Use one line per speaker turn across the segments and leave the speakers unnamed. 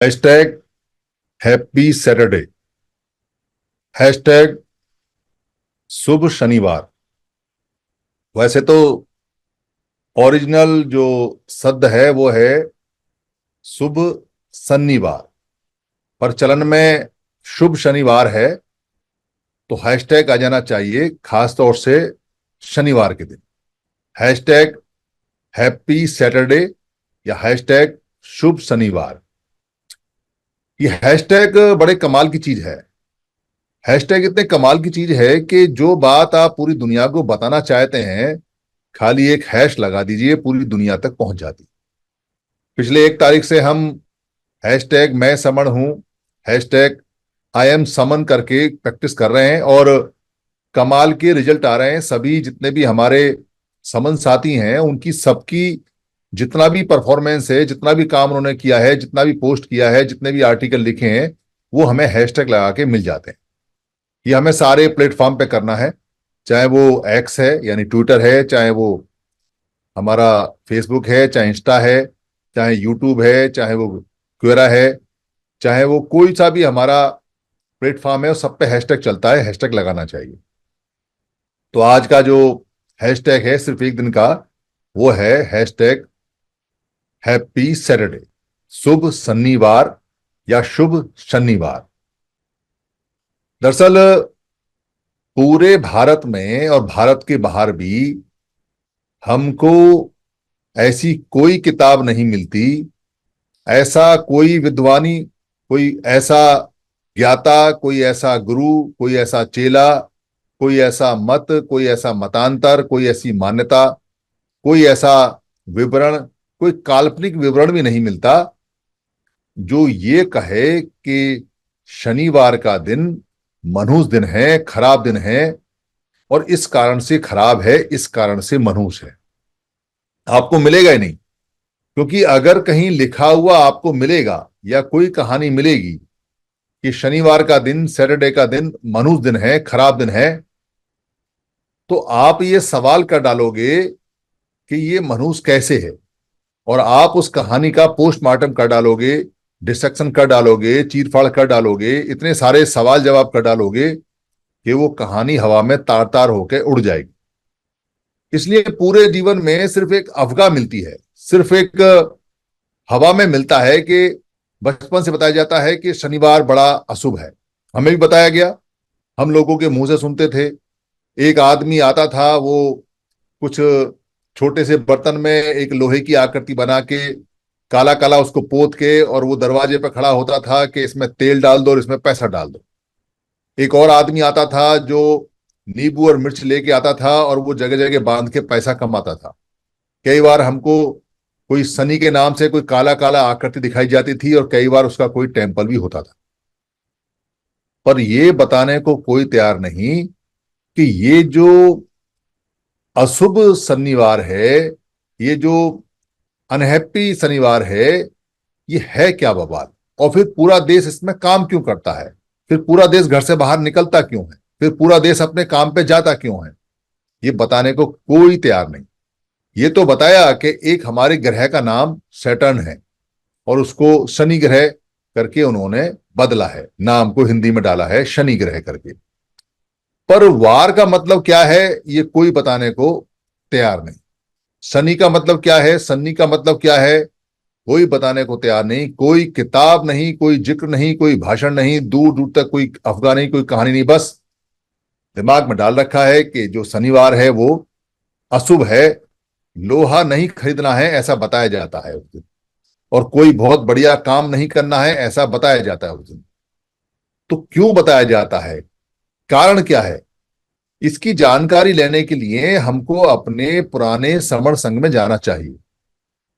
Hashtag happy Saturday, hashtag शुभ शनिवार। वैसे तो ओरिजिनल जो शब्द है वो है शुभ शनिवार, पर चलन में शुभ शनिवार है तो हैशटैग आ जाना चाहिए खास तौर से शनिवार के दिन। हैशटैग हैप्पी सैटरडे या हैशटैग शुभ शनिवार। ये हैशटैग बड़े कमाल की चीज है। हैशटैग इतने कमाल की चीज है कि जो बात आप पूरी दुनिया को बताना चाहते हैं, खाली एक हैश लगा दीजिए, पूरी दुनिया तक पहुंच जाती। पिछले 1 तारीख से हम हैशटैग मैं समण हूं, हैशटैग आई एम समन करके प्रैक्टिस कर रहे हैं और कमाल के रिजल्ट आ रहे हैं। सभी जितने भी हमारे समन साथी हैं उनकी सबकी जितना भी परफॉर्मेंस है, जितना भी काम उन्होंने किया है, जितना भी पोस्ट किया है, जितने भी आर्टिकल लिखे हैं, वो हमें हैशटैग लगा के मिल जाते हैं। ये हमें सारे प्लेटफॉर्म पे करना है, चाहे वो एक्स है यानी ट्विटर है, चाहे वो हमारा फेसबुक है, चाहे इंस्टा है, चाहे यूट्यूब है, चाहे वो क्वेरा है, चाहे वो कोई सा भी हमारा प्लेटफॉर्म है, उस सब पे हैशटैग चलता है। हैशटैग लगाना चाहिए। तो आज का जो हैशटैग है सिर्फ एक दिन का, वो है हैशटैग हैप्पी सैटरडे, शुभ शनिवार या शुभ शनिवार। दरअसल पूरे भारत में और भारत के बाहर भी हमको ऐसी कोई किताब नहीं मिलती, ऐसा कोई विद्वानी, कोई ऐसा ज्ञाता, कोई ऐसा गुरु, कोई ऐसा चेला, कोई ऐसा मत, कोई ऐसा मतांतर, कोई ऐसी मान्यता, कोई ऐसा विवरण, कोई काल्पनिक विवरण भी नहीं मिलता जो ये कहे कि शनिवार का दिन मनहूस दिन है, खराब दिन है, और इस कारण से खराब है, इस कारण से मनहूस है। आपको मिलेगा ही नहीं। क्योंकि अगर कहीं लिखा हुआ आपको मिलेगा या कोई कहानी मिलेगी कि शनिवार का दिन, सैटरडे का दिन मनहूस दिन है, खराब दिन है, तो आप ये सवाल कर डालोगे कि ये मनहूस कैसे है, और आप उस कहानी का पोस्टमार्टम कर डालोगे, डिसेक्शन कर डालोगे, चीरफाड़ कर डालोगे, इतने सारे सवाल जवाब कर डालोगे कि वो कहानी हवा में तार तार होकर उड़ जाएगी। इसलिए पूरे जीवन में सिर्फ एक अफवाह मिलती है, सिर्फ एक हवा में मिलता है कि बचपन से बताया जाता है कि शनिवार बड़ा अशुभ है। हमें भी बताया गया, हम लोगों के मुंह से सुनते थे। एक आदमी आता था, वो कुछ छोटे से बर्तन में एक लोहे की आकृति बना के काला काला उसको पोत के, और वो दरवाजे पर खड़ा होता था कि इसमें तेल डाल दो और इसमें पैसा डाल दो। एक और आदमी आता था जो नींबू और मिर्च लेके आता था और वो जगह जगह बांध के पैसा कमाता था। कई बार हमको कोई शनि के नाम से कोई काला काला आकृति दिखाई जाती थी और कई बार उसका कोई टेम्पल भी होता था। पर ये बताने को कोई तैयार नहीं कि ये जो अशुभ शनिवार है, ये जो अनहैप्पी शनिवार ये है क्या बवाल, और फिर पूरा देश इसमें काम क्यों करता है, फिर पूरा देश घर से बाहर निकलता क्यों है, फिर पूरा देश अपने काम पे जाता क्यों है, ये बताने को कोई तैयार नहीं। ये तो बताया कि एक हमारे ग्रह का नाम सैटर्न है और उसको शनि ग्रह करके उन्होंने बदला है, नाम को हिंदी में डाला है शनि ग्रह करके। पर वार का मतलब क्या है ये कोई बताने को तैयार नहीं। शनि का मतलब क्या है, शनि का मतलब क्या है, कोई बताने को तैयार नहीं। कोई किताब नहीं, कोई जिक्र नहीं, कोई भाषण नहीं, दूर दूर तक कोई अफवाह नहीं, कोई कहानी नहीं। बस दिमाग में डाल रखा है कि जो शनिवार है वो अशुभ है, लोहा नहीं खरीदना है ऐसा बताया जाता है उस दिन, और कोई बहुत बढ़िया काम नहीं करना है ऐसा बताया जाता है उस दिन। तो क्यों बताया जाता है, कारण क्या है, इसकी जानकारी लेने के लिए हमको अपने पुराने समर संघ में जाना चाहिए।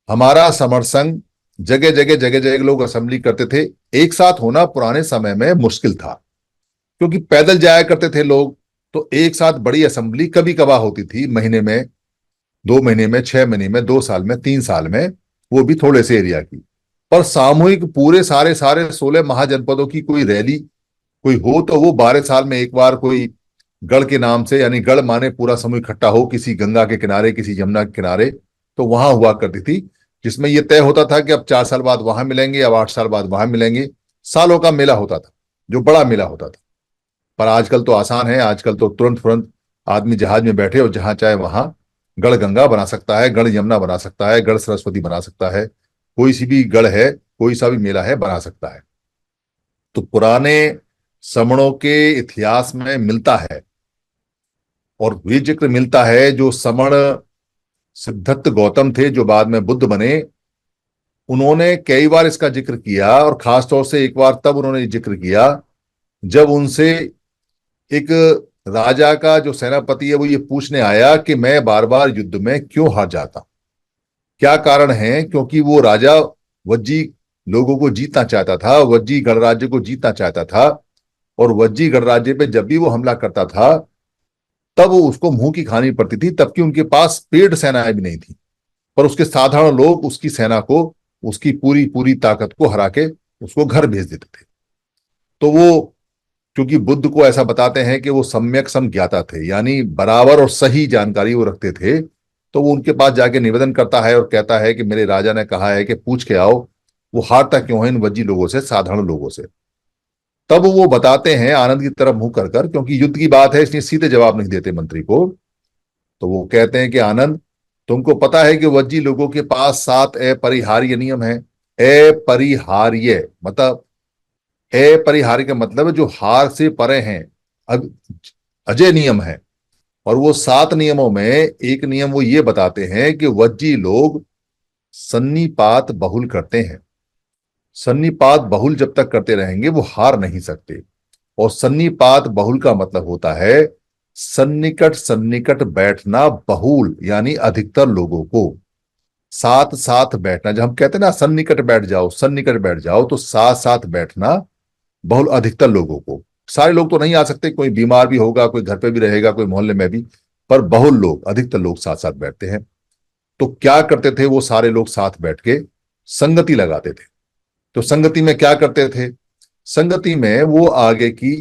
हमारा समर संघ जगह जगह लोग असेंबली करते थे। एक साथ होना पुराने समय में मुश्किल था क्योंकि पैदल जाया करते थे लोग, तो एक साथ बड़ी असेंबली कभी कभार होती थी, महीने में, 2 महीने में, 6 महीने में, 2 साल में, 3 साल में, वो भी थोड़े से एरिया की। पर सामूहिक पूरे सारे सारे 16 महाजनपदों की कोई रैली कोई हो तो वो 12 साल में एक बार कोई गढ़ के नाम से, यानी गढ़ माने पूरा समूह इकट्ठा हो किसी गंगा के किनारे, किसी यमुना के किनारे, तो वहां हुआ करती थी। जिसमें यह तय होता था कि अब 4 साल बाद वहां मिलेंगे, अब 8 साल बाद वहां मिलेंगे। सालों का मेला होता था, जो बड़ा मेला होता था। पर आजकल तो आसान है, आजकल तो तुरंत तुरंत आदमी जहाज में बैठे और जहां चाहे वहां गढ़ गंगा बना सकता है, गढ़ यमुना बना सकता है, गढ़ सरस्वती बना सकता है। कोई सी भी गढ़ है, कोई सा भी मेला है, बना सकता है। तो पुराने समणों के इतिहास में मिलता है, और ये जिक्र मिलता है जो समण सिद्धार्थ गौतम थे, जो बाद में बुद्ध बने। उन्होंने कई बार इसका जिक्र किया, और खास तौर से एक बार तब उन्होंने जिक्र किया जब उनसे एक राजा का जो सेनापति है वो ये पूछने आया कि मैं बार बार युद्ध में क्यों हार जाता, क्या कारण है। क्योंकि वो राजा वज्जी लोगों को जीतना चाहता था, वज्जी गणराज्य को जीतना चाहता था, और वज्जी गणराज्य पे जब भी वो हमला करता था तब वो उसको मुंह की खानी पड़ती थी, तबकि उनके पास पेड सेनाएं भी नहीं थी। पर उसके साधारण लोग उसकी सेना को, उसकी पूरी पूरी ताकत को हरा के उसको घर भेज देते थे। तो वो, क्योंकि बुद्ध को ऐसा बताते हैं कि वो सम्यक समज्ञाता थे, यानी बराबर और सही जानकारी वो रखते थे, तो वो उनके पास जाके निवेदन करता है और कहता है कि मेरे राजा ने कहा है कि पूछ के आओ वो हारता क्यों है इन वज्जी लोगों से, साधारण लोगों से। तब वो बताते हैं आनंद की तरफ मुंह कर कर, क्योंकि युद्ध की बात है इसलिए सीधे जवाब नहीं देते मंत्री को। तो वो कहते हैं कि आनंद, तुमको पता है कि वज्जी लोगों के पास 7 अपरिहार्य नियम है। अपरिहार्य मतलब, अपरिहार्य का मतलब है जो हार से परे हैं, अब अजय नियम है। और वो 7 नियमों में एक नियम वो ये बताते हैं कि वज्जी लोग सन्निपात बहुल करते हैं। सन्निपात बहुल जब तक करते रहेंगे वो हार नहीं सकते। और सन्निपात बहुल का मतलब होता है सन्निकट सन्निकट बैठना, बहुल यानी अधिकतर लोगों को साथ साथ बैठना। जब हम कहते हैं ना सन्निकट बैठ जाओ, सन्निकट बैठ जाओ, तो साथ साथ बैठना बहुल अधिकतर लोगों को। सारे लोग तो नहीं आ सकते, कोई बीमार भी होगा, कोई घर पे भी रहेगा, कोई मोहल्ले में भी, पर बहुल लोग, अधिकतर लोग साथ साथ बैठते हैं। तो क्या करते थे वो सारे लोग साथ बैठ के संगति लगाते थे। तो संगति में क्या करते थे, संगति में वो आगे की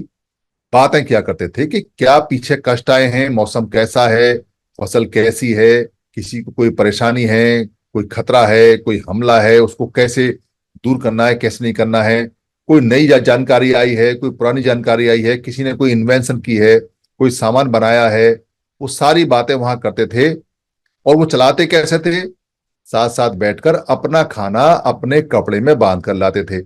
बातें क्या करते थे कि क्या पीछे कष्ट आए हैं, मौसम कैसा है, फसल कैसी है, किसी को कोई परेशानी है, कोई खतरा है, कोई हमला है, उसको कैसे दूर करना है, कैसे नहीं करना है। कोई नई जानकारी आई है, कोई पुरानी जानकारी आई है, किसी ने कोई इन्वेंशन की है, कोई सामान बनाया है, वो सारी बातें वहां करते थे। और वो चलाते कैसे थे, साथ साथ बैठकर अपना खाना अपने कपड़े में बांध कर लाते थे,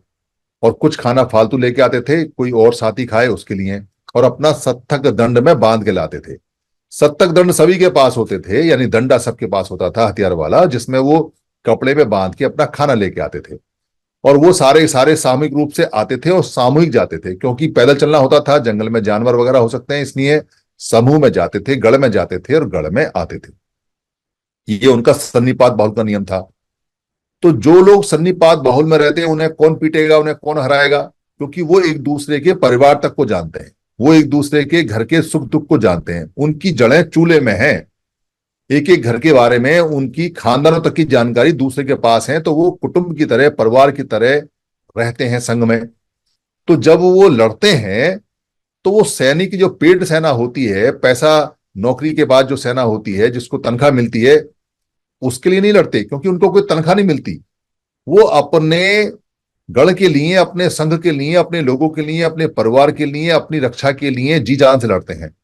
और कुछ खाना फालतू लेके आते थे, कोई और साथी खाए उसके लिए, और अपना सत्तक दंड में बांध के लाते थे। सत्तक दंड सभी के पास होते थे, यानी डंडा सबके पास होता था हथियार वाला, जिसमें वो कपड़े में बांध के अपना खाना लेके आते थे। और वो सारे सारे सामूहिक रूप से आते थे और सामूहिक जाते थे, क्योंकि पैदल चलना होता था, जंगल में जानवर वगैरह हो सकते हैं, इसलिए समूह में जाते थे, गढ़ में जाते थे और गढ़ में आते थे। ये उनका सन्निपात बाहुल का नियम था। तो जो लोग सन्निपात बाहुल में रहते हैं उन्हें कौन पीटेगा, उन्हें कौन हराएगा, क्योंकि वो एक दूसरे के परिवार तक को जानते हैं, वो एक दूसरे के घर के सुख दुख को जानते हैं, उनकी जड़ें चूल्हे में हैं, एक एक घर के बारे में उनकी खानदानों तक की जानकारी दूसरे के पास है। तो वो कुटुंब की तरह, परिवार की तरह रहते हैं संग में। तो जब वो लड़ते हैं तो वो सैनिक की जो पेड सेना होती है, पैसा नौकरी के बाद जो सेना होती है जिसको तनख्वाह मिलती है, उसके लिए नहीं लड़ते, क्योंकि उनको कोई तनख्वाह नहीं मिलती। वो अपने गढ़ के लिए, अपने संघ के लिए, अपने लोगों के लिए, अपने परिवार के लिए, अपनी रक्षा के लिए जी जान से लड़ते हैं।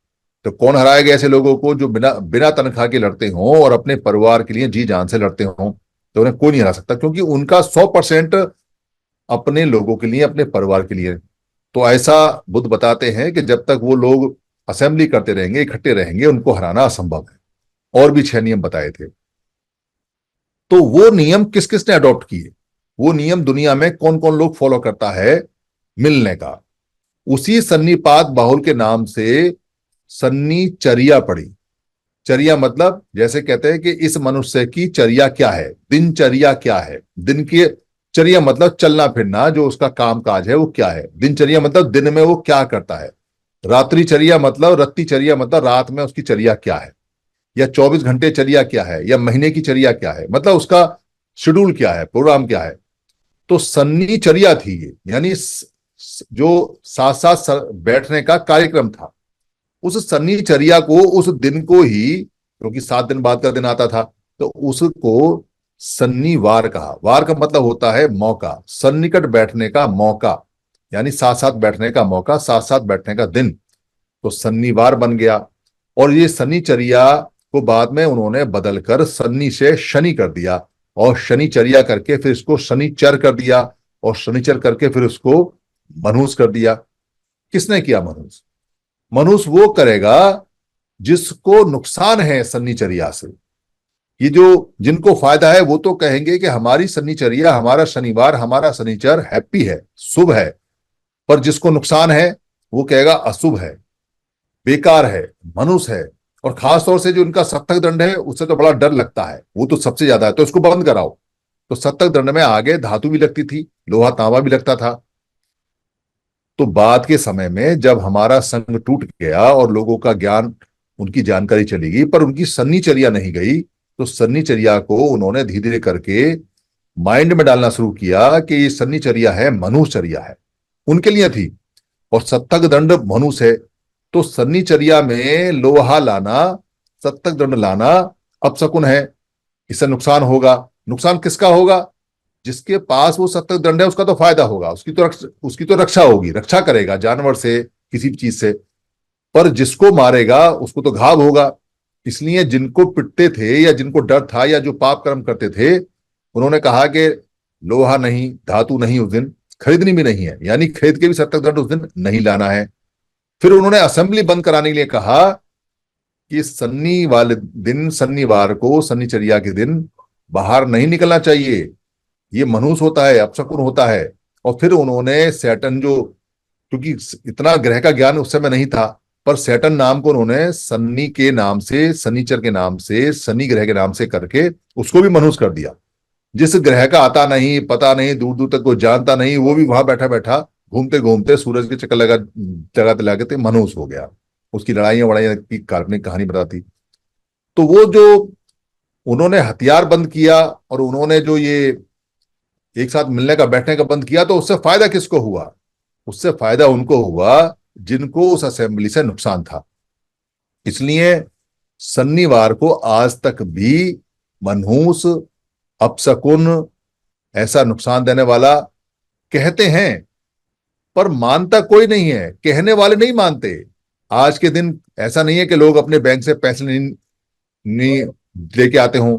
तो कौन हराएगा ऐसे लोगों को जो बिना बिना तनख्वाह के लड़ते हों और अपने परिवार के लिए जी जान से लड़ते हों। तो उन्हें कोई नहीं हरा सकता, क्योंकि उनका 100% अपने लोगों के लिए, अपने परिवार के लिए। तो ऐसा बुद्ध बताते हैं कि जब तक वो लोग असेंबली करते रहेंगे, इकट्ठे रहेंगे, उनको हराना असंभव है। और भी 6 नियम बताए थे। तो वो नियम किस किस ने अडॉप्ट किए, वो नियम दुनिया में कौन कौन लोग फॉलो करता है, मिलने का, उसी सन्निपात बाहुल के नाम से सन्निचर्या पड़ी। चर्या मतलब जैसे कहते हैं कि इस मनुष्य की चर्या क्या है, दिनचर्या क्या है, दिन की चर्या मतलब चलना फिरना, जो उसका काम काज है वो क्या है। दिनचर्या मतलब दिन में वो क्या करता है। रात्रिचर्या मतलब, रत्तिचर्या मतलब रात में उसकी चर्या क्या है, या 24 घंटे चर्या क्या है, या महीने की चर्या क्या है, मतलब उसका शेड्यूल क्या है, प्रोग्राम क्या है। तो सन्निचर्या थी ये, यानी जो साथ साथ बैठने का कार्यक्रम था। उस सन्निचर्या को, उस दिन को ही, क्योंकि 7 दिन बाद का दिन आता था, तो उसको सन्निवार कहा। वार का मतलब होता है मौका, सन्निकट बैठने का मौका, यानी साथ साथ बैठने का मौका, साथ साथ बैठने का दिन। तो सन्निवार बन गया। और ये शनिचर्या को बाद में उन्होंने बदलकर सन्नी से शनि कर दिया, और शनिचर्या करके फिर इसको शनिचर कर दिया, और शनिचर करके फिर उसको मनहूस कर दिया। किसने किया मनहूस? मनहूस वो करेगा जिसको नुकसान है शनिचर्या से। ये जो जिनको फायदा है वो तो कहेंगे कि हमारी शनिचर्या, हमारा शनिवार, हमारा शनिचर हैप्पी है, शुभ है। पर जिसको नुकसान है वो कहेगा अशुभ है, बेकार है, मनुष्य है। और खास तौर से जो उनका सत्तक दंड है उससे तो बड़ा डर लगता है, वो तो सबसे ज्यादा है, तो इसको बंद कराओ। तो सत्तक दंड में आगे धातु भी लगती थी, लोहा तांबा भी लगता था। तो बाद के समय में जब हमारा संघ टूट गया और लोगों का ज्ञान, उनकी जानकारी चली गई पर उनकी सन्निचर्या नहीं गई, तो सन्निचर्या को उन्होंने धीरे धीरे करके माइंड में डालना शुरू किया कि ये सन्निचर्या है, मनुचर्या है, उनके लिए थी। और सत्तक दंड मनुष्य है, तो सन्निचर्या में लोहा लाना, सत्तक दंड लाना अपशकुन है, इससे नुकसान होगा। नुकसान किसका होगा? जिसके पास वो सत्तक दंड है उसका तो फायदा होगा, उसकी तो रक्षा होगी, रक्षा करेगा जानवर से, किसी भी चीज से। पर जिसको मारेगा उसको तो घाव होगा। इसलिए जिनको पिटते थे या जिनको डर था या जो पाप कर्म करते थे, उन्होंने कहा कि लोहा नहीं, धातु नहीं उस दिन खरीदनी भी नहीं है, यानी खरीद के भी सत्तक दंड उस दिन नहीं लाना है। फिर उन्होंने असेंबली बंद कराने के लिए कहा कि सन्नी वाले दिन, शनिवार को, शनिचर्या के दिन बाहर नहीं निकलना चाहिए, ये मनहूस होता है, अपशकुन होता है। और फिर उन्होंने सैटर्न जो, क्योंकि इतना ग्रह का ज्ञान उस समय नहीं था, पर सैटर्न नाम को उन्होंने सन्नी के नाम से, शनिचर के नाम से, शनि ग्रह के नाम से करके उसको भी मनहूस कर दिया। जिस ग्रह का आता नहीं, पता नहीं, दूर दूर तक कोई जानता नहीं, वो भी वहां बैठा बैठा घूमते घूमते सूरज के चक्कर लगाते लगाते मनहूस हो गया। उसकी लड़ाइयां वड़ाइयां की काल्पनिक कहानी बताती। तो वो जो उन्होंने हथियार बंद किया और उन्होंने जो ये एक साथ मिलने का, बैठने का बंद किया, तो उससे फायदा किसको हुआ? उससे फायदा उनको हुआ जिनको उस असेंबली से नुकसान था। इसलिए शनिवार को आज तक भी मनहूस, अपशकुन, ऐसा नुकसान देने वाला कहते हैं, पर मानता कोई नहीं है, कहने वाले नहीं मानते। आज के दिन ऐसा नहीं है कि लोग अपने बैंक से पैसे नहीं लेके आते हों।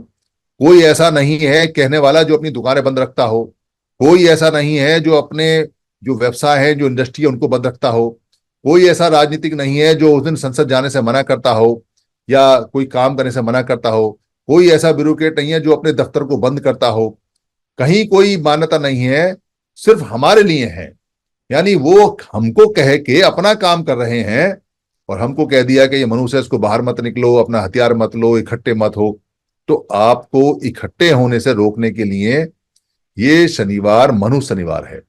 कोई ऐसा नहीं है कहने वाला जो अपनी दुकानें बंद रखता हो। कोई ऐसा नहीं है जो अपने जो व्यवसाय है, जो इंडस्ट्री है, उनको बंद रखता हो। कोई ऐसा राजनीतिक नहीं है जो उस दिन संसद जाने से मना करता हो या कोई काम करने से मना करता हो। कोई ऐसा ब्यूरोक्रेट नहीं है जो अपने दफ्तर को बंद करता हो। कहीं कोई मान्यता नहीं है, सिर्फ हमारे लिए है। यानी वो हमको कह के अपना काम कर रहे हैं, और हमको कह दिया कि ये मनुष्य है, इसको बाहर मत निकलो, अपना हथियार मत लो, इकट्ठे मत हो। तो आपको इकट्ठे होने से रोकने के लिए ये शनिवार मनु शनिवार है।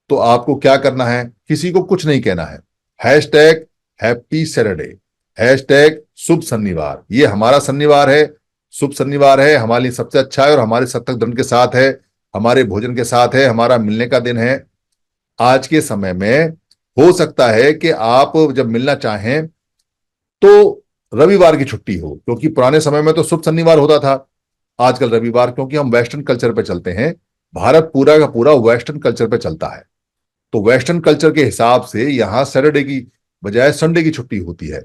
तो आपको क्या करना है? किसी को कुछ नहीं कहना है। हैशटैग हैप्पी सैटरडे, हैशटैग शुभ शनिवार, ये हमारा शनिवार है, शुभ शनिवार है, हमारे लिए सबसे अच्छा है, और हमारे सत्तक दंड के साथ है, हमारे भोजन के साथ है, हमारा मिलने का दिन है। आज के समय में हो सकता है कि आप जब मिलना चाहें तो रविवार की छुट्टी हो, क्योंकि पुराने समय में तो शुभ शनिवार होता था, आजकल रविवार, क्योंकि हम वेस्टर्न कल्चर पे चलते हैं। भारत पूरा का पूरा वेस्टर्न कल्चर पे चलता है। तो वेस्टर्न कल्चर के हिसाब से यहाँ सैटरडे की बजाय संडे की छुट्टी होती है।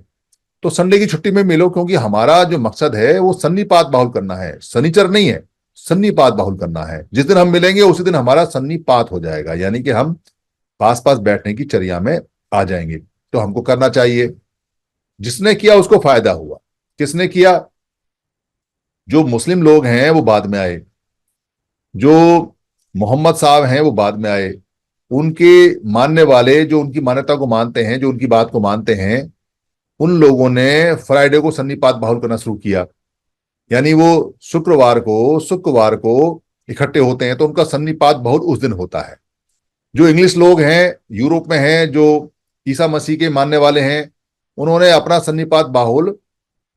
तो संडे की छुट्टी में मिलो, क्योंकि हमारा जो मकसद है वो सन्निपात बाहुल करना है, शनिचर नहीं है, सन्निपात बाहुल करना है। जिस दिन हम मिलेंगे उसी दिन हमारा सन्निपात हो जाएगा, यानी कि हम पास पास बैठने की चर्या में आ जाएंगे। तो हमको करना चाहिए। जिसने किया उसको फायदा हुआ। किसने किया? जो मुस्लिम लोग हैं वो बाद में आए, जो मोहम्मद साहब हैं वो बाद में आए, उनके मानने वाले जो उनकी मान्यता को मानते हैं, जो उनकी बात को मानते हैं, उन लोगों ने फ्राइडे को सन्निपात बाहुल करना शुरू किया। यानी वो शुक्रवार को इकट्ठे होते हैं, तो उनका सन्निपात बाहुल उस दिन होता है। जो इंग्लिश लोग हैं, यूरोप में हैं, जो ईसा मसीह के मानने वाले हैं, उन्होंने अपना सन्निपात बाहुल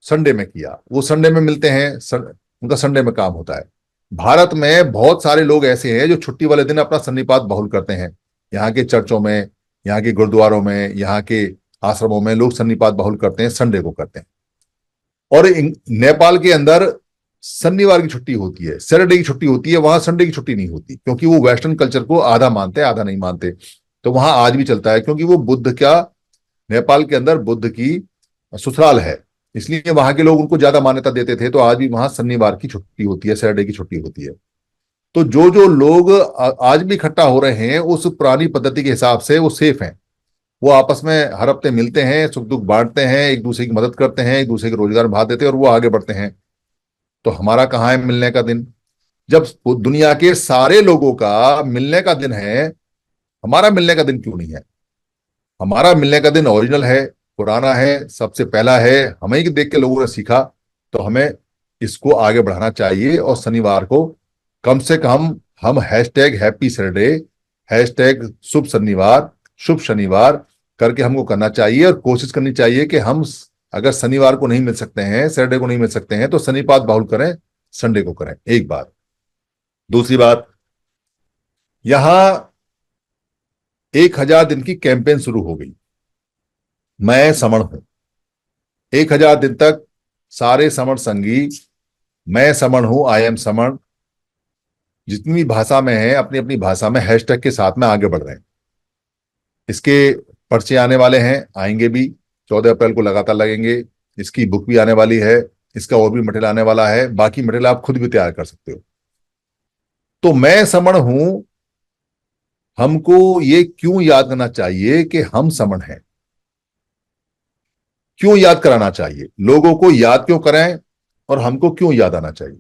संडे में किया। वो संडे में मिलते हैं, उनका संडे में काम होता है। भारत में बहुत सारे लोग ऐसे हैं जो छुट्टी वाले दिन अपना सन्निपात बाहुल करते हैं। यहाँ के चर्चों में, यहाँ के गुरुद्वारों में, यहाँ के आश्रमों में लोग सन्निपात बाहुल करते हैं, संडे को करते हैं। और नेपाल के अंदर शनिवार की छुट्टी होती है, सैटरडे की छुट्टी होती है, वहां संडे की छुट्टी नहीं होती, क्योंकि वो वेस्टर्न कल्चर को आधा मानते हैं आधा नहीं मानते। तो वहां आज भी चलता है, क्योंकि वो बुद्ध क्या, नेपाल के अंदर बुद्ध की ससुराल है, इसलिए वहां के लोग उनको ज्यादा मान्यता देते थे। तो आज भी वहां शनिवार की छुट्टी होती है, सैटरडे की छुट्टी होती है। तो जो जो लोग आज भी इकट्ठा हो रहे हैं उस पुरानी पद्धति के हिसाब से वो सेफ हैं। वो आपस में हर हफ्ते मिलते हैं, सुख दुख बांटते हैं, एक दूसरे की मदद करते हैं, एक दूसरे के रोजगार बढ़ा देते हैं और वो आगे बढ़ते हैं। तो हमारा कहाँ है मिलने का दिन? जब दुनिया के सारे लोगों का मिलने का दिन है, हमारा मिलने का दिन क्यों नहीं है? हमारा मिलने का दिन ओरिजिनल है, पुराना है, सबसे पहला है, हमें ही देख के लोगों ने सीखा। तो हमें इसको आगे बढ़ाना चाहिए और शनिवार को कम से कम हम हैशटैग हैप्पी सैटरडे, हैशटैग शुभ शनिवार, शुभ शनिवार करके हमको करना चाहिए। और कोशिश करनी चाहिए कि हम अगर शनिवार को नहीं मिल सकते हैं, सैटरडे को नहीं मिल सकते हैं, तो शनिपात बाहुल करें, संडे को करें। एक बात। दूसरी बात, यहां 1,000 दिन की कैंपेन शुरू हो गई, मैं समण हूं। 1,000 दिन तक सारे समण संगी, मैं समण हूं, आई एम समण, जितनी भी भाषा में है अपनी अपनी भाषा में हैशटैग के साथ में आगे बढ़ रहे हैं। इसके पर्चे आने वाले हैं, आएंगे भी, 14 अप्रैल को लगातार लगेंगे। इसकी बुक भी आने वाली है, इसका और भी मटेरियल आने वाला है, बाकी मटेरियल आप खुद भी तैयार कर सकते हो। तो मैं समण हूं, हमको ये क्यों याद करना चाहिए कि हम समण हैं? क्यों याद कराना चाहिए? लोगों को याद क्यों कराएं और हमको क्यों याद आना चाहिए?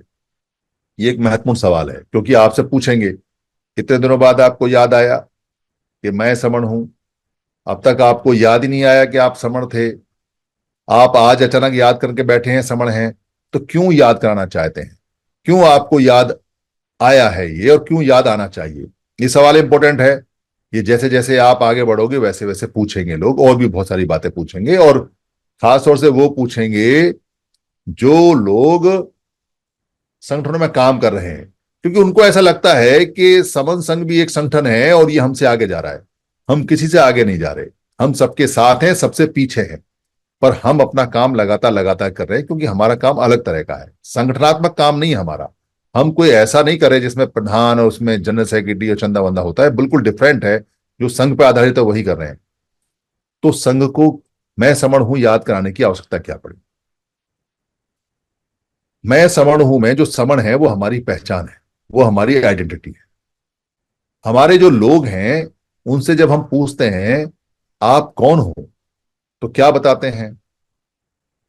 ये एक महत्वपूर्ण सवाल है, क्योंकि आपसे पूछेंगे कितने दिनों बाद आपको याद आया कि मैं समण हूं। अब तक आपको याद ही नहीं आया कि आप समण थे, आप आज अचानक याद करके बैठे हैं समण हैं। तो क्यों याद कराना चाहते हैं? क्यों आपको याद आया है ये, और क्यों याद आना चाहिए? ये सवाल इंपॉर्टेंट है। ये जैसे जैसे आप आगे बढ़ोगे वैसे वैसे पूछेंगे लोग, और भी बहुत सारी बातें पूछेंगे, और खास तौर से वो पूछेंगे जो लोग संगठनों में काम कर रहे हैं, क्योंकि उनको ऐसा लगता है कि समन संघ भी एक संगठन है और ये हमसे आगे जा रहा है। हम किसी से आगे नहीं जा रहे, हम सबके साथ हैं, सबसे पीछे हैं। पर हम अपना काम लगातार लगातार कर रहे हैं, क्योंकि हमारा काम अलग तरह का है, संगठनात्मक काम नहीं है हमारा। हम कोई ऐसा नहीं कर रहे जिसमें प्रधान और उसमें जनरल सेक्रेटरी और चंदा वंदा होता है, बिल्कुल डिफरेंट है। जो संघ पर आधारित है वही कर रहे हैं। तो संघ को मैं समण हूं याद कराने की आवश्यकता क्या पड़ी? मैं समण हूं में जो समण है वो हमारी पहचान है, वो हमारी आइडेंटिटी है। हमारे जो लोग हैं उनसे जब हम पूछते हैं आप कौन हो, तो क्या बताते हैं?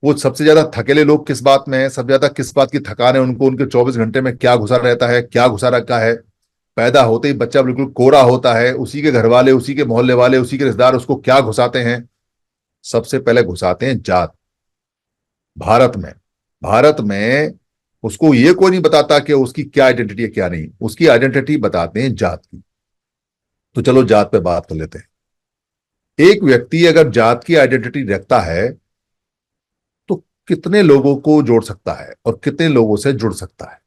वो सबसे ज्यादा थकेले लोग किस बात में है, सबसे ज्यादा किस बात की थकान है उनको, उनके 24 घंटे में क्या घुसा रहता है, क्या घुसा रखा है? पैदा होते ही बच्चा बिल्कुल कोरा होता है, उसी के घर वाले, उसी के मोहल्ले वाले, उसी के रिश्तेदार उसको क्या घुसाते हैं? सबसे पहले घुसाते हैं जात। भारत में उसको ये कोई नहीं बताता कि उसकी क्या आइडेंटिटी है क्या नहीं, उसकी आइडेंटिटी बताते हैं जात की। तो चलो जात पे बात कर लेते हैं। एक व्यक्ति अगर जात की आइडेंटिटी रखता है तो कितने लोगों को जोड़ सकता है और कितने लोगों से जुड़ सकता है?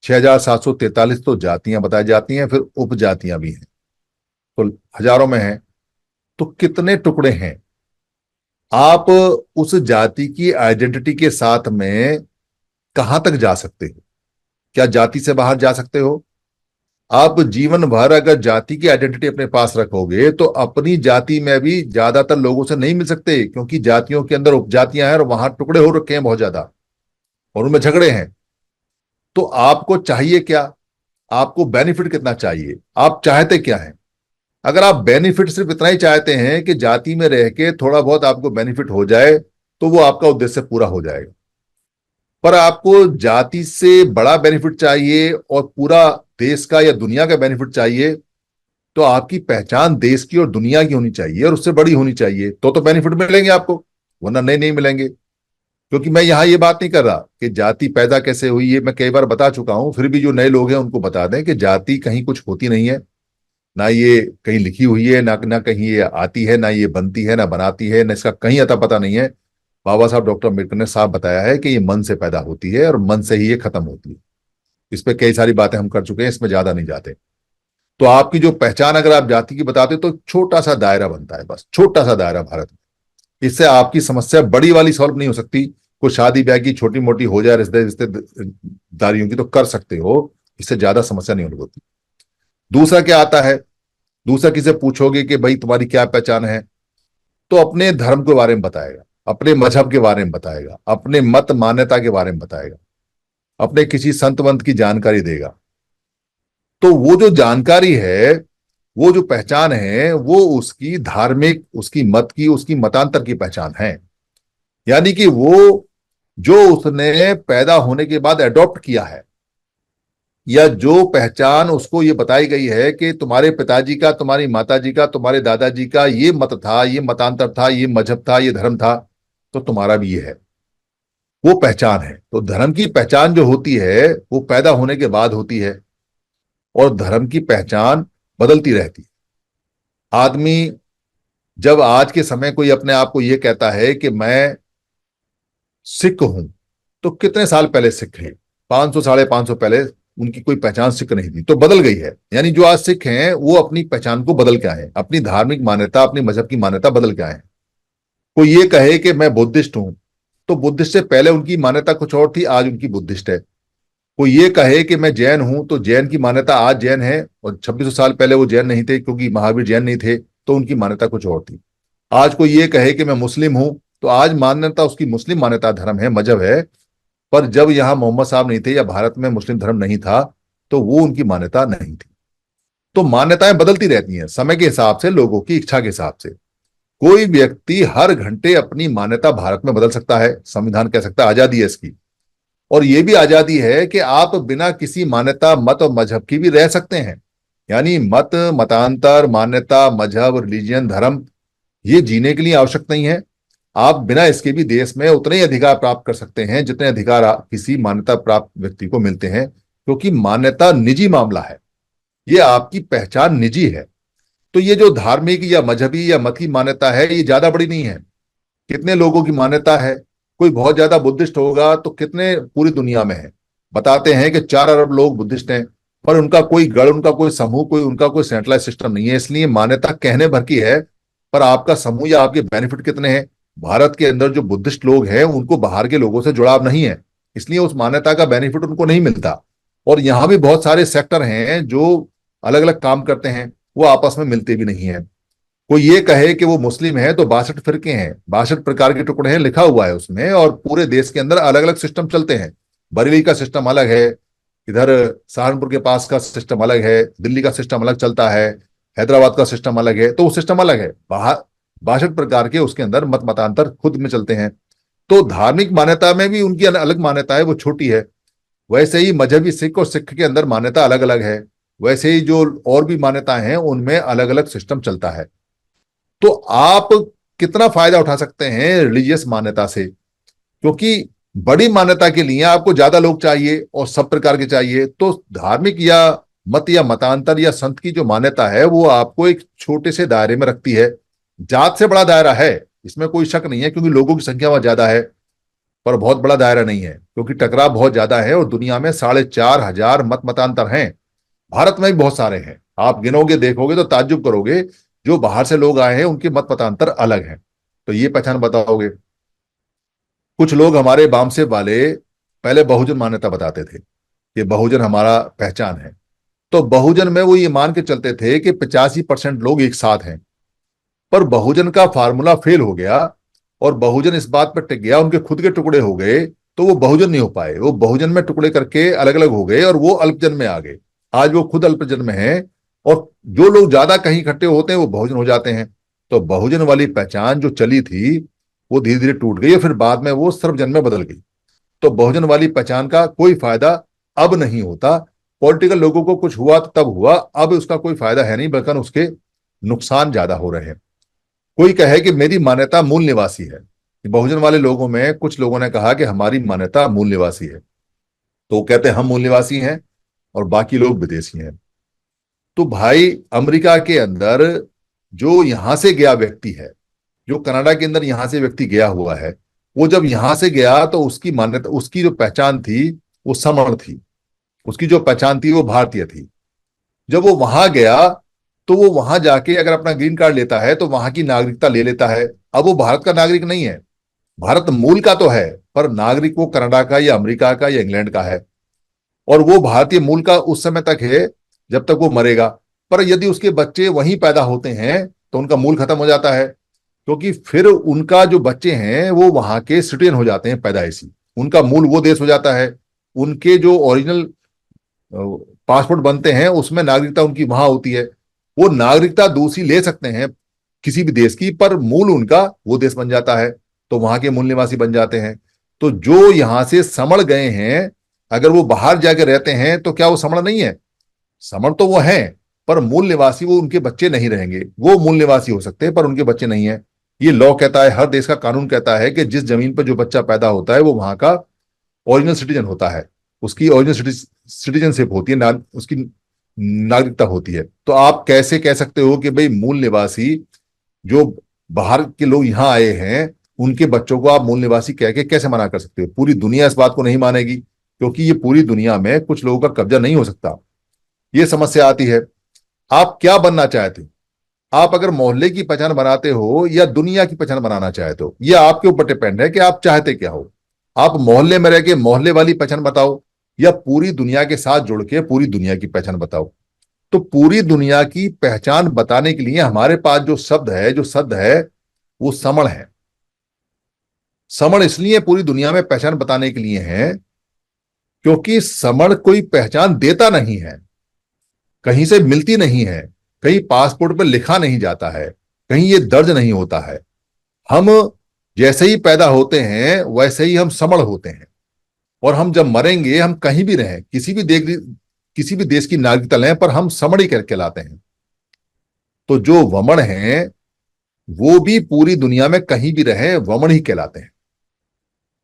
6,743 तो जातियां बताई जाती हैं, फिर उपजातियां भी हैं, तो हजारों में हैं। तो कितने टुकड़े हैं? आप उस जाति की आइडेंटिटी के साथ में कहां तक जा सकते हो? क्या जाति से बाहर जा सकते हो? आप जीवन भर अगर जाति की आइडेंटिटी अपने पास रखोगे तो अपनी जाति में भी ज्यादातर लोगों से नहीं मिल सकते, क्योंकि जातियों के अंदर उपजातियां हैं और वहां टुकड़े हो रखे हैं बहुत ज्यादा, और उनमें झगड़े हैं। तो आपको चाहिए क्या? आपको बेनिफिट कितना चाहिए? आप चाहते क्या है? अगर आप बेनिफिट सिर्फ इतना ही चाहते हैं कि जाति में रह के थोड़ा बहुत आपको बेनिफिट हो जाए, तो वो आपका उद्देश्य पूरा हो जाएगा। पर आपको जाति से बड़ा बेनिफिट चाहिए और पूरा देश का या दुनिया का बेनिफिट चाहिए, तो आपकी पहचान देश की और दुनिया की होनी चाहिए और उससे बड़ी होनी चाहिए, तो बेनिफिट मिलेंगे आपको, वरना नहीं नहीं मिलेंगे। क्योंकि मैं यहां ये बात नहीं कर रहा कि जाति पैदा कैसे हुई, ये मैं कई बार बता चुका हूं, फिर भी जो नए लोग हैं उनको बता दें कि जाति कहीं कुछ होती नहीं है, ना ये कहीं लिखी हुई है, ना कहीं ये आती है, ना ये बनती है, ना बनाती है, ना इसका कहीं अता पता नहीं है। बाबा साहब डॉक्टर अम्बेडकर ने साफ बताया है कि ये मन से पैदा होती है और मन से ही ये खत्म होती है। इस पे कई सारी बातें हम कर चुके हैं, इसमें ज्यादा नहीं जाते। तो आपकी जो पहचान अगर आप जाति की बताते तो छोटा सा दायरा बनता है, बस छोटा सा दायरा भारत में। इससे आपकी समस्या बड़ी वाली सॉल्व नहीं हो सकती, कुछ शादी ब्याह की छोटी मोटी हो जाए, रिश्तेदारियों की तो कर सकते हो, इससे ज्यादा समस्या नहीं होती। दूसरा क्या आता है, दूसरा किसे पूछोगे कि भाई तुम्हारी क्या पहचान है, तो अपने धर्म के बारे में बताएगा, अपने मजहब के बारे में बताएगा, अपने मत मान्यता के बारे में बताएगा, अपने किसी संत वंत की जानकारी देगा। तो वो जो जानकारी है, वो जो पहचान है, वो उसकी धार्मिक, उसकी मत की, उसकी मतांतर की पहचान है। यानी कि वो जो उसने पैदा होने के बाद एडॉप्ट किया है, या जो पहचान उसको ये बताई गई है कि तुम्हारे पिताजी का, तुम्हारी माताजी का, तुम्हारे दादाजी का ये मत था, ये मतांतर था, ये मजहब था, ये धर्म था, तो तुम्हारा भी ये है, वो पहचान है। तो धर्म की पहचान जो होती है वो पैदा होने के बाद होती है, और धर्म की पहचान बदलती रहती है। आदमी जब आज के समय कोई अपने आप को ये कहता है कि मैं सिख हूं, तो कितने साल पहले सिख है? 500 550 पहले उनकी कोई पहचान सिख नहीं थी, तो बदल गई है। यानी जो आज सिख हैं वो अपनी पहचान को बदल के आए हैं, अपनी धार्मिक मान्यता, अपनी मजहब की मान्यता बदल के आए हैं। कोई ये कहे कि मैं बुद्धिस्ट हूं, तो बुद्धिस्ट से पहले उनकी मान्यता कुछ और थी, आज उनकी बुद्धिस्ट है। कोई ये कहे कि मैं जैन हूं, तो जैन की मान्यता आज जैन है, और 2600 साल पहले वो जैन नहीं थे, क्योंकि महावीर जैन नहीं थे, तो उनकी मान्यता कुछ और थी। आज कोई ये कहे कि मैं मुस्लिम हूं, तो आज मान्यता उसकी मुस्लिम मान्यता, धर्म है, मजहब है। पर जब यहां मोहम्मद साहब नहीं थे या भारत में मुस्लिम धर्म नहीं था, तो वो उनकी मान्यता नहीं थी। तो मान्यताएं बदलती रहती हैं समय के हिसाब से, लोगों की इच्छा के हिसाब से। कोई व्यक्ति हर घंटे अपनी मान्यता भारत में बदल सकता है, संविधान कह सकता है, आजादी है इसकी। और यह भी आजादी है कि आप बिना किसी मान्यता, मत और मजहब की भी रह सकते हैं। यानी मत, मतांतर, मान्यता, मजहब, रिलीजियन, धर्म, ये जीने के लिए आवश्यक नहीं है। आप बिना इसके भी देश में उतने ही अधिकार प्राप्त कर सकते हैं जितने अधिकार किसी मान्यता प्राप्त व्यक्ति को मिलते हैं, क्योंकि मान्यता निजी मामला है, ये आपकी पहचान निजी है। तो ये जो धार्मिक या मजहबी या मत की मान्यता है, ये ज्यादा बड़ी नहीं है। कितने लोगों की मान्यता है? कोई बहुत ज्यादा बुद्धिस्ट होगा तो कितने पूरी दुनिया में है? बताते हैं कि 4 अरब लोग बुद्धिस्ट हैं, पर उनका कोई गढ़, उनका कोई समूह, कोई उनका कोई सेंट्रलाइज सिस्टम नहीं है। इसलिए मान्यता कहने भर की है, पर आपका समूह या आपके बेनिफिट कितने हैं? भारत के अंदर जो बुद्धिस्ट लोग हैं उनको बाहर के लोगों से जुड़ाव नहीं है, इसलिए उस मान्यता का बेनिफिट उनको नहीं मिलता। और यहाँ भी बहुत सारे सेक्टर हैं जो अलग अलग काम करते हैं, वो आपस में मिलते भी नहीं है। कोई ये कहे कि वो मुस्लिम है, तो 62 फिरके हैं, 62 प्रकार के टुकड़े हैं, लिखा हुआ है उसमें, और पूरे देश के अंदर अलग अलग सिस्टम चलते हैं। बरेली का सिस्टम अलग है, इधर सहारनपुर के पास का सिस्टम अलग है, दिल्ली का सिस्टम अलग चलता है, हैदराबाद का सिस्टम अलग है, तो वो सिस्टम अलग है। 62 प्रकार के उसके अंदर मत मतांतर खुद में चलते हैं। तो धार्मिक मान्यता में भी उनकी अलग मान्यता है, वो छोटी है। वैसे ही मजहबी सिख और सिख के अंदर मान्यता अलग अलग है, वैसे ही जो और भी मान्यताएं हैं उनमें अलग अलग सिस्टम चलता है। तो आप कितना फायदा उठा सकते हैं रिलीजियस मान्यता से? क्योंकि बड़ी मान्यता के लिए आपको ज्यादा लोग चाहिए और सब प्रकार के चाहिए। तो धार्मिक या मत या मतांतर या संत की जो मान्यता है वो आपको एक छोटे से दायरे में रखती है। जात से बड़ा दायरा है, इसमें कोई शक नहीं है, क्योंकि लोगों की संख्या वहां ज्यादा है, पर बहुत बड़ा दायरा नहीं है, क्योंकि टकराव बहुत ज्यादा है। और दुनिया में 4,500 मत मतांतर हैं, भारत में भी बहुत सारे हैं। आप गिनोगे, देखोगे तो ताज्जुब करोगे, जो बाहर से लोग आए हैं उनके मत मतांतर अलग हैं। तो ये पहचान बताओगे? कुछ लोग हमारे बामसेब वाले पहले बहुजन मान्यता बताते थे कि बहुजन हमारा पहचान है। तो बहुजन में वो ये मान के चलते थे कि 85% लोग एक साथ हैं। पर बहुजन का फार्मूला फेल हो गया, और बहुजन इस बात पर टिक गया, उनके खुद के टुकड़े हो गए, तो वो बहुजन नहीं हो पाए। वो बहुजन में टुकड़े करके अलग अलग हो गए, और वो अल्पजन में आ गए। आज वो खुद अल्पजन में है, और जो लोग ज्यादा कहीं इकट्ठे होते हैं वो बहुजन हो जाते हैं। तो बहुजन वाली पहचान जो चली थी वो धीरे धीरे टूट गई, और फिर बाद में वो सर्वजन में बदल गई। तो बहुजन वाली पहचान का कोई फायदा अब नहीं होता। पॉलिटिकल लोगों को कुछ हुआ तो तब हुआ, अब उसका कोई फायदा है नहीं, बल्कि उसके नुकसान ज्यादा हो रहे हैं। कोई कहे कि मेरी मान्यता मूल निवासी है, बहुजन वाले लोगों में कुछ लोगों ने कहा कि हमारी मान्यता मूल निवासी है, तो वो कहते हैं हम मूल निवासी हैं और बाकी लोग विदेशी हैं। तो भाई, अमेरिका के अंदर जो यहां से गया व्यक्ति है, जो कनाडा के अंदर यहां से व्यक्ति गया हुआ है, वो जब यहां से गया तो उसकी मान्यता, उसकी जो पहचान थी वो समण थी, उसकी जो पहचान थी वो भारतीय थी। जब वो वहां गया तो वो वहां जाके अगर अपना ग्रीन कार्ड लेता है तो वहां की नागरिकता ले लेता है। अब वो भारत का नागरिक नहीं है, भारत मूल का तो है, पर नागरिक वो कनाडा का या अमेरिका का या इंग्लैंड का है, और वो भारतीय मूल का उस समय तक है जब तक वो मरेगा। पर यदि उसके बच्चे वहीं पैदा होते हैं तो उनका मूल खत्म हो जाता है, क्योंकि फिर उनका जो बच्चे हैं वो वहां के सिटीजन हो जाते हैं पैदाइशी, उनका मूल वो देश हो जाता है। उनके जो ओरिजिनल पासपोर्ट बनते हैं उसमें नागरिकता उनकी वहां होती है। वो नागरिकता दूसरी ले सकते हैं किसी भी देश की, पर मूल उनका वो देश बन जाता है, तो वहां के मूल निवासी बन जाते हैं। तो जो यहां से समड़ गए हैं, अगर वो बाहर जाकर रहते हैं तो क्या वो समण नहीं है? समण तो वो हैं, पर मूल निवासी वो उनके बच्चे नहीं रहेंगे। वो मूल निवासी हो सकते हैं पर उनके बच्चे नहीं है। ये लॉ कहता है, हर देश का कानून कहता है कि जिस जमीन पर जो बच्चा पैदा होता है वो वहां का ओरिजिनल सिटीजन होता है, उसकी ओरिजिनल सिटीजनशिप होती है, उसकी नागरिकता होती है। तो आप कैसे कह सकते हो कि भाई मूल निवासी जो बाहर के लोग यहाँ आए हैं उनके बच्चों को आप मूल निवासी कह के कैसे मना कर सकते हो? पूरी दुनिया इस बात को नहीं मानेगी, क्योंकि ये पूरी दुनिया में कुछ लोगों का कब्जा नहीं हो सकता। ये समस्या आती है। आप क्या बनना चाहते हो? आप अगर मोहल्ले की पहचान बनाते हो या दुनिया की पहचान बनाना चाहते हो, यह आपके ऊपर डिपेंड है कि आप चाहते क्या हो। आप मोहल्ले में रह के मोहल्ले वाली पहचान बताओ, या पूरी दुनिया के साथ जुड़ के पूरी दुनिया की पहचान बताओ। तो पूरी दुनिया की पहचान बताने के लिए हमारे पास जो शब्द है वो समण है। समण इसलिए पूरी दुनिया में पहचान बताने के लिए है क्योंकि समण कोई पहचान देता नहीं है, कहीं से मिलती नहीं है, कहीं पासपोर्ट पर लिखा नहीं जाता है, कहीं ये दर्ज नहीं होता है। हम जैसे ही पैदा होते हैं वैसे ही हम समण होते हैं, और हम जब मरेंगे हम कहीं भी रहें, किसी भी देश की नागरिकता लें, पर हम समण ही कहलाते हैं। तो जो वमन हैं वो भी पूरी दुनिया में कहीं भी रहें वमन ही कहलाते हैं।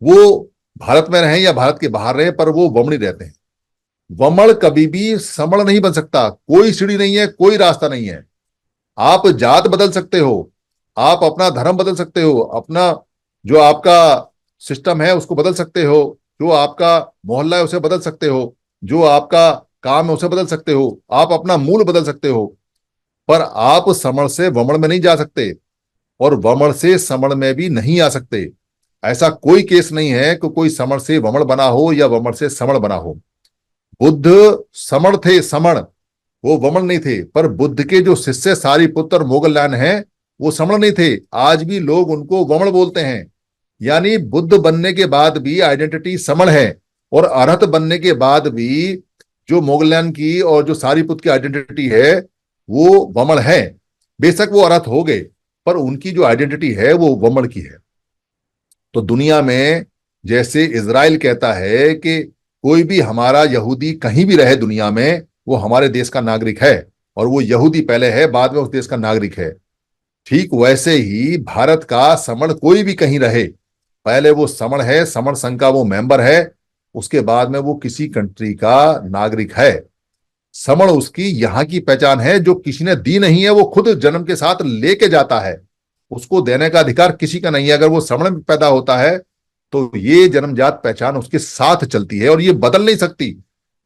वो भारत में रहें या भारत के बाहर रहें, पर वो वमन ही रहते हैं। वमन कभी भी समण नहीं बन सकता, कोई सीढ़ी नहीं है, कोई रास्ता नहीं है। आप जात बदल सकते हो, आप अपना धर्म बदल सकते हो, अपना जो आपका सिस्टम है उसको बदल सकते हो, जो आपका मोहल्ला है उसे बदल सकते हो, जो आपका काम है उसे बदल सकते हो, आप अपना मूल बदल सकते हो, पर आप समण से वमन में नहीं जा सकते, और वमन से समण में भी नहीं आ सकते। ऐसा कोई केस नहीं है कि कोई समण से वमन बना हो या वमन से समण बना हो। बुद्ध समण थे, समण, वो वमन नहीं थे। पर बुद्ध के जो शिष्य सारिपुत्र और मोगलयान हैं वो समण नहीं थे, आज भी लोग उनको वमन बोलते हैं। यानी बुद्ध बनने के बाद भी आइडेंटिटी समण है, और अरहत बनने के बाद भी जो मोगलयान की और जो सारिपुत्र की आइडेंटिटी है वो वमन है। बेशक वो अरहत हो गए, पर उनकी जो आइडेंटिटी है वो वमन की है। तो दुनिया में जैसे इजराइल कहता है कि कोई भी हमारा यहूदी कहीं भी रहे दुनिया में वो हमारे देश का नागरिक है, और वो यहूदी पहले है बाद में उस देश का नागरिक है, ठीक वैसे ही भारत का समण कोई भी कहीं रहे, पहले वो समण है, समण संघ का वो मेंबर है, उसके बाद में वो किसी कंट्री का नागरिक है। समण उसकी यहाँ की पहचान है जो किसी ने दी नहीं है, वो खुद जन्म के साथ लेके जाता है। उसको देने का अधिकार किसी का नहीं है। अगर वो समण में पैदा होता है तो ये जन्मजात पहचान उसके साथ चलती है, और ये बदल नहीं सकती।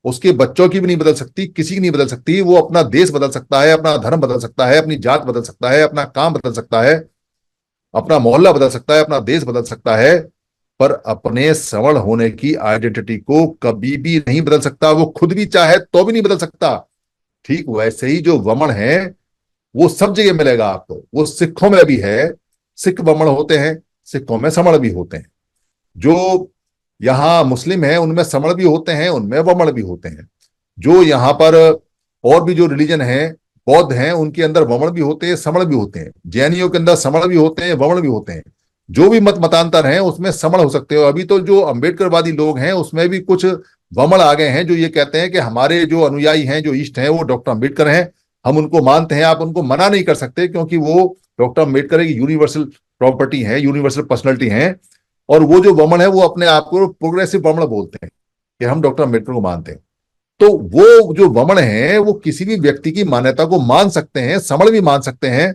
उसके बच्चों की भी नहीं बदल सकती, किसी की नहीं बदल सकती। वो अपना देश बदल सकता है, अपना धर्म बदल सकता है, अपनी जात बदल सकता है, अपना काम बदल सकता है, अपना मोहल्ला बदल सकता है, अपना देश बदल सकता है, पर अपने सवर्ण होने की आइडेंटिटी को कभी भी नहीं बदल सकता। वो खुद भी चाहे तो भी नहीं बदल सकता। ठीक वैसे ही जो वमन है वो सब जगह मिलेगा आपको, वो सिखों में भी है, सिख वमन होते हैं, सिखों में समण भी होते हैं। जो यहाँ मुस्लिम है उनमें समण भी होते हैं, उनमें वमन भी होते हैं। जो यहाँ पर और भी जो रिलीजन है, बौद्ध हैं, उनके अंदर वमन भी होते हैं, समण भी होते हैं। जैनियों के अंदर समण भी होते हैं, वमन भी होते हैं। जो भी मत मतांतर हैं उसमें समण हो सकते हो। अभी तो जो अम्बेडकरवादी लोग हैं उसमें भी कुछ वमन आ गए हैं, जो ये कहते हैं कि हमारे जो अनुयायी हैं, जो इष्ट हैं, वो डॉक्टर अम्बेडकर हैं, हम उनको मानते हैं। आप उनको मना नहीं कर सकते, क्योंकि वो डॉक्टर अम्बेडकर एक यूनिवर्सल प्रॉपर्टी है, यूनिवर्सल पर्सनैलिटी है। और वो जो वमन है वो अपने आप को प्रोग्रेसिव वमन बोलते हैं कि हम डॉक्टर अम्बेडकर को मानते हैं। तो वो जो वमन है वो किसी भी व्यक्ति की मान्यता को मान सकते हैं, समण भी मान सकते हैं,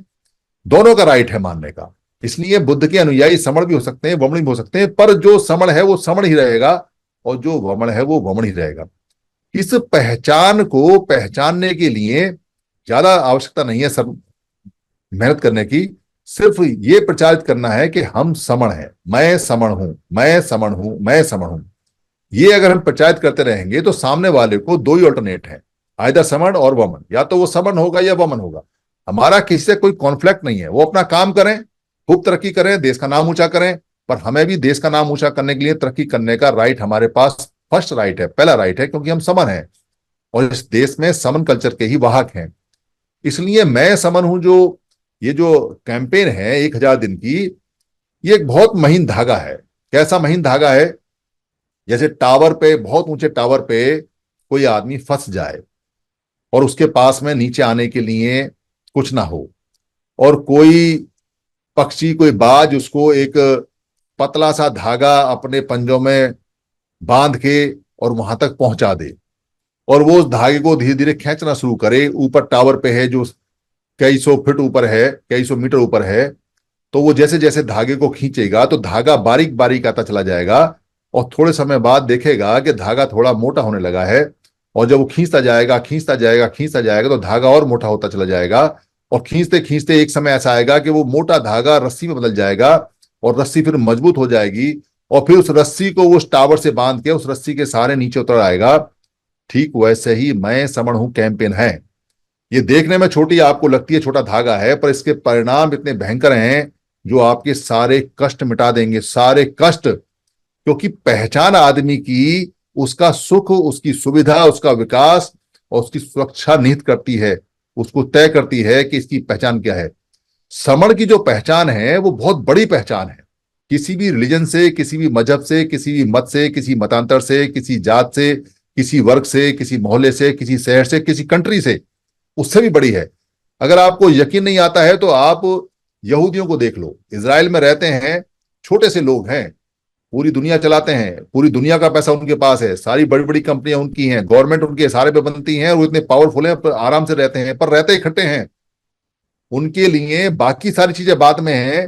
दोनों का राइट है मानने का। इसलिए बुद्ध के अनुयायी समण भी हो सकते हैं, वमन भी हो सकते हैं, पर जो समण है वो समण ही रहेगा, और जो वमन है वो वमन ही रहेगा। इस पहचान को पहचानने के लिए ज्यादा आवश्यकता नहीं है सब मेहनत करने की। सिर्फ ये प्रचारित करना है कि हम समण हैं, मैं समण हूं, मैं समण हूं, मैं समण हूं। ये अगर हम प्रचारित करते रहेंगे तो सामने वाले को दो ही ऑल्टरनेट है, आइदर समण और वमन, या तो वो समण होगा या वमन होगा। हमारा किसी से कोई कॉन्फ्लिक्ट नहीं है, वो अपना काम करें, खूब तरक्की करें, देश का नाम ऊंचा करें, पर हमें भी देश का नाम ऊंचा करने के लिए तरक्की करने का राइट हमारे पास फर्स्ट राइट है, पहला राइट है, क्योंकि हम समन हैं और इस देश में समन कल्चर के ही वाहक हैं। इसलिए मैं समन हूं, जो ये जो कैंपेन है 1000 दिन की, ये एक बहुत महीन धागा है। कैसा महीन धागा है? जैसे टावर पे, बहुत ऊंचे टावर पे कोई आदमी फंस जाए और उसके पास में नीचे आने के लिए कुछ ना हो, और कोई पक्षी, कोई बाज उसको एक पतला सा धागा अपने पंजों में बांध के और वहां तक पहुंचा दे, और वो उस धागे को धीरे धीरे खींचना शुरू करे। ऊपर टावर पे है जो कई सौ फीट ऊपर है, कई सौ मीटर ऊपर है, तो वो जैसे जैसे धागे को खींचेगा तो धागा बारीक बारीक आता चला जाएगा, और थोड़े समय बाद देखेगा कि धागा थोड़ा मोटा होने लगा है, और जब वो खींचता जाएगा, खींचता जाएगा, खींचता जाएगा, तो धागा और मोटा होता चला जाएगा, और खींचते खींचते एक समय ऐसा आएगा कि वो मोटा धागा रस्सी में बदल जाएगा, और रस्सी फिर मजबूत हो जाएगी, और फिर उस रस्सी को उस टावर से बांध के उस रस्सी के सहारे नीचे उतर आएगा। ठीक वैसे ही मैं समण हूं कैंपेन है। ये देखने में छोटी आपको लगती है, छोटा धागा है, पर इसके परिणाम इतने भयंकर हैं जो आपके सारे कष्ट मिटा देंगे, सारे कष्ट। क्योंकि पहचान आदमी की उसका सुख, उसकी सुविधा, उसका विकास और उसकी सुरक्षा निहित करती है, उसको तय करती है कि इसकी पहचान क्या है। समण की जो पहचान है वो बहुत बड़ी पहचान है। किसी भी रिलीजन से, किसी भी मजहब से, किसी भी मत से, किसी मतांतर से, किसी जात से, किसी वर्ग से, किसी मोहल्ले से, किसी शहर से, किसी कंट्री से, उससे भी बड़ी है। अगर आपको यकीन नहीं आता है तो आप यहूदियों को देख लो, इजराइल में रहते हैं, छोटे से लोग हैं, पूरी दुनिया चलाते हैं, पूरी दुनिया का पैसा उनके पास है, सारी बड़ी बड़ी कंपनियां उनकी हैं, गवर्नमेंट उनके इशारे पे बनती हैं, और वो इतने पावरफुल हैं, पर आराम से रहते हैं, पर रहते इकट्ठे हैं। उनके लिए बाकी सारी चीजें बाद में हैं,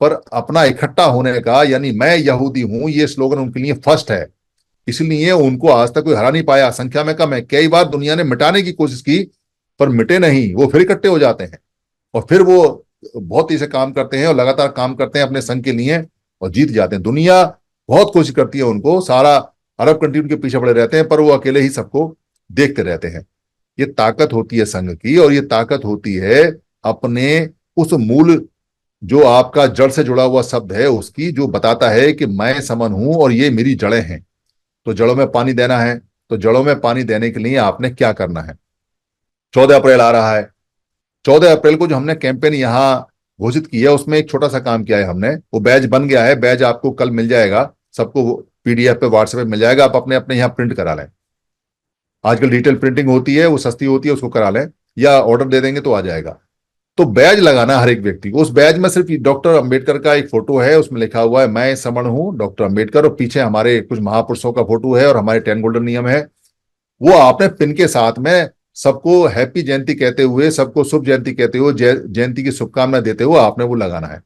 पर अपना इकट्ठा होने का, यानी मैं यहूदी हूं, ये स्लोगन उनके लिए फर्स्ट है। इसलिए उनको आज तक कोई हरा नहीं पाया, संख्या में कम है। कई बार दुनिया ने मिटाने की कोशिश की पर मिटे नहीं, वो फिर इकट्ठे हो जाते हैं, और फिर वो बहुत ही से काम करते हैं और लगातार काम करते हैं अपने संघ के लिए, और जीत जाते हैं। दुनिया बहुत कोशिश करती है उनको, सारा अरब कंट्री उनके पीछे पड़े रहते हैं, पर वो अकेले ही सबको देखते रहते हैं। ये ताकत होती है संघ की, और ये ताकत होती है अपने उस मूल, जो आपका जड़ से जुड़ा हुआ शब्द है उसकी, जो बताता है कि मैं समन हूं और ये मेरी जड़ें हैं। तो जड़ों में पानी देना है, तो जड़ों में पानी देने के लिए आपने क्या करना है? 14 अप्रैल आ रहा है। 14 अप्रैल को जो हमने कैंपेन यहाँ घोषित की है, उसमें एक छोटा सा काम किया है हमने। वो बैज बन गया है, बैज आपको कल मिल जाएगा, सबको पीडीएफ पे व्हाट्सएप पे मिल जाएगा, आप अपने अपने यहाँ प्रिंट करा लें। आजकल डिजिटल प्रिंटिंग होती है, वो सस्ती होती है, उसको करा लें, या ऑर्डर दे देंगे तो आ जाएगा। तो बैज लगाना हर एक व्यक्ति को। उस बैज में सिर्फ डॉक्टर अंबेडकर का एक फोटो है, उसमें लिखा हुआ है मैं समण हूं डॉक्टर अंबेडकर, और पीछे हमारे कुछ महापुरुषों का फोटो है और हमारे 10 गोल्डन नियम है। वो आपने पिन के साथ में सबको हैप्पी जयंती कहते हुए, सबको शुभ जयंती कहते हुए, जयंती की शुभकामना देते हुए आपने वो लगाना है।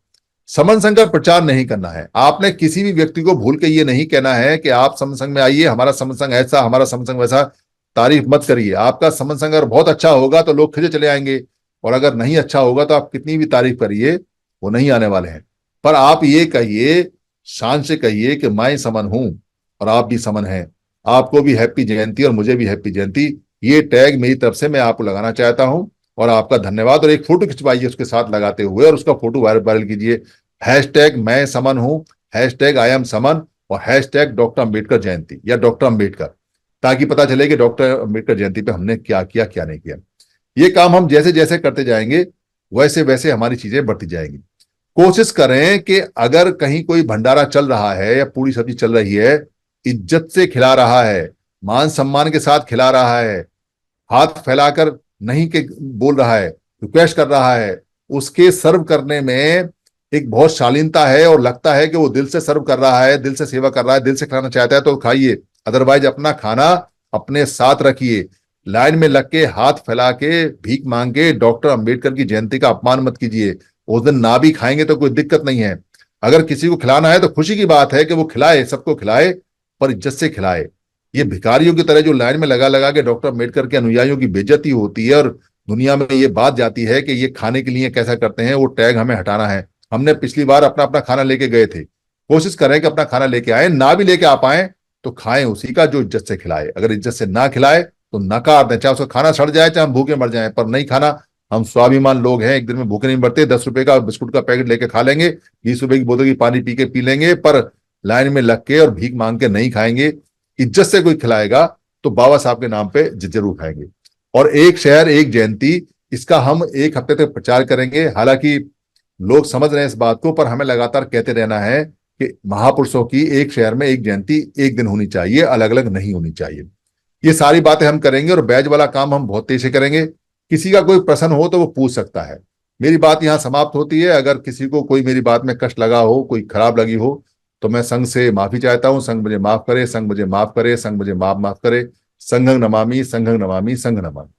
समन संघ का प्रचार नहीं करना है। आपने किसी भी व्यक्ति को भूल के ये नहीं कहना है कि आप समन संघ में आइए, हमारा समन संघ ऐसा, हमारा समन संघ वैसा। तारीफ मत करिए। आपका समन संघ अगर बहुत अच्छा होगा तो लोग खिंचे चले आएंगे, और अगर नहीं अच्छा होगा तो आप कितनी भी तारीफ करिए, वो नहीं आने वाले हैं। पर आप ये कहिए, शान से कहिए कि मैं समन हूं और आप भी समन हैं, आपको भी हैप्पी जयंती और मुझे भी हैप्पी जयंती। ये टैग मेरी तरफ से मैं आपको लगाना चाहता हूं, और आपका धन्यवाद। और एक फोटो खिंचवाइए उसके साथ लगाते हुए, और उसका फोटो वायरल कीजिए। हैशटैग मैं समन हूं, हैशटैग आई एम समन, और हैशटैग डॉक्टर अंबेडकर जयंती या डॉक्टर अंबेडकर, ताकि पता चले कि डॉक्टर अंबेडकर जयंती पे हमने क्या किया, क्या नहीं किया। ये काम हम जैसे जैसे करते जाएंगे वैसे वैसे हमारी चीजें बढ़ती जाएंगी। कोशिश करें कि अगर कहीं कोई भंडारा चल रहा है या पूरी सब्जी चल रही है, इज्जत से खिला रहा है, मान सम्मान के साथ खिला रहा है, हाथ फैलाकर नहीं के बोल रहा है, रिक्वेस्ट कर रहा है, उसके सर्व करने में एक बहुत शालीनता है, और लगता है कि वो दिल से सर्व कर रहा है, दिल से सेवा कर रहा है, दिल से खिलाना चाहता है, तो खाइए। अदरवाइज अपना खाना अपने साथ रखिए। लाइन में लग के हाथ फैला के भीख मांग के डॉक्टर अंबेडकर की जयंती का अपमान मत कीजिए। उस दिन ना भी खाएंगे तो कोई दिक्कत नहीं है। अगर किसी को खिलाना है तो खुशी की बात है कि वो खिलाए, सबको खिलाए, पर इज्जत से खिलाए। ये भिखारियों की तरह जो लाइन में लगा लगा के डॉक्टर अंबेडकर के अनुयायियों की बेइज्जती होती है और दुनिया में ये बात जाती है कि ये खाने के लिए कैसा करते हैं, वो टैग हमें हटाना है। हमने पिछली बार अपना अपना खाना लेके गए थे, कोशिश करें कि अपना खाना लेके आए, ना भी लेके आ पाए तो खाएं उसी का जो इज्जत से खिलाए। अगर इज्जत से ना खिलाए तो नकार दें, चाहे उसका खाना सड़ जाए, चाहे हम भूखे मर जाएं, पर नहीं खाना। हम स्वाभिमान लोग हैं, एक दिन में भूखे नहीं मरते। 10 रुपए का बिस्कुट का पैकेट लेके खा लेंगे, 20 रुपए की बोतल की पानी पी के पी लेंगे, पर लाइन में लग के और भीख मांग के नहीं खाएंगे। इज्जत से कोई खिलाएगा तो बाबा साहब के नाम पे जरूर खाएंगे। और एक शहर एक जयंती, इसका हम 1 हफ्ते तक प्रचार करेंगे। हालांकि लोग समझ रहे हैं इस बात को, पर हमें लगातार कहते रहना है कि महापुरुषों की एक शहर में एक जयंती एक दिन होनी चाहिए, अलग अलग नहीं होनी चाहिए। ये सारी बातें हम करेंगे और बैज वाला काम हम बहुत तेज से करेंगे। किसी का कोई प्रश्न हो तो वो पूछ सकता है। मेरी बात यहां समाप्त होती है। अगर किसी को कोई मेरी बात में कष्ट लगा हो, कोई खराब लगी हो, तो मैं संघ से माफी चाहता हूं। संघ मुझे माफ करे, संघ मुझे माफ करे, संघ मुझे माफ माफ करे। संघं नमामि, संघं नमामि, संघ नमामि।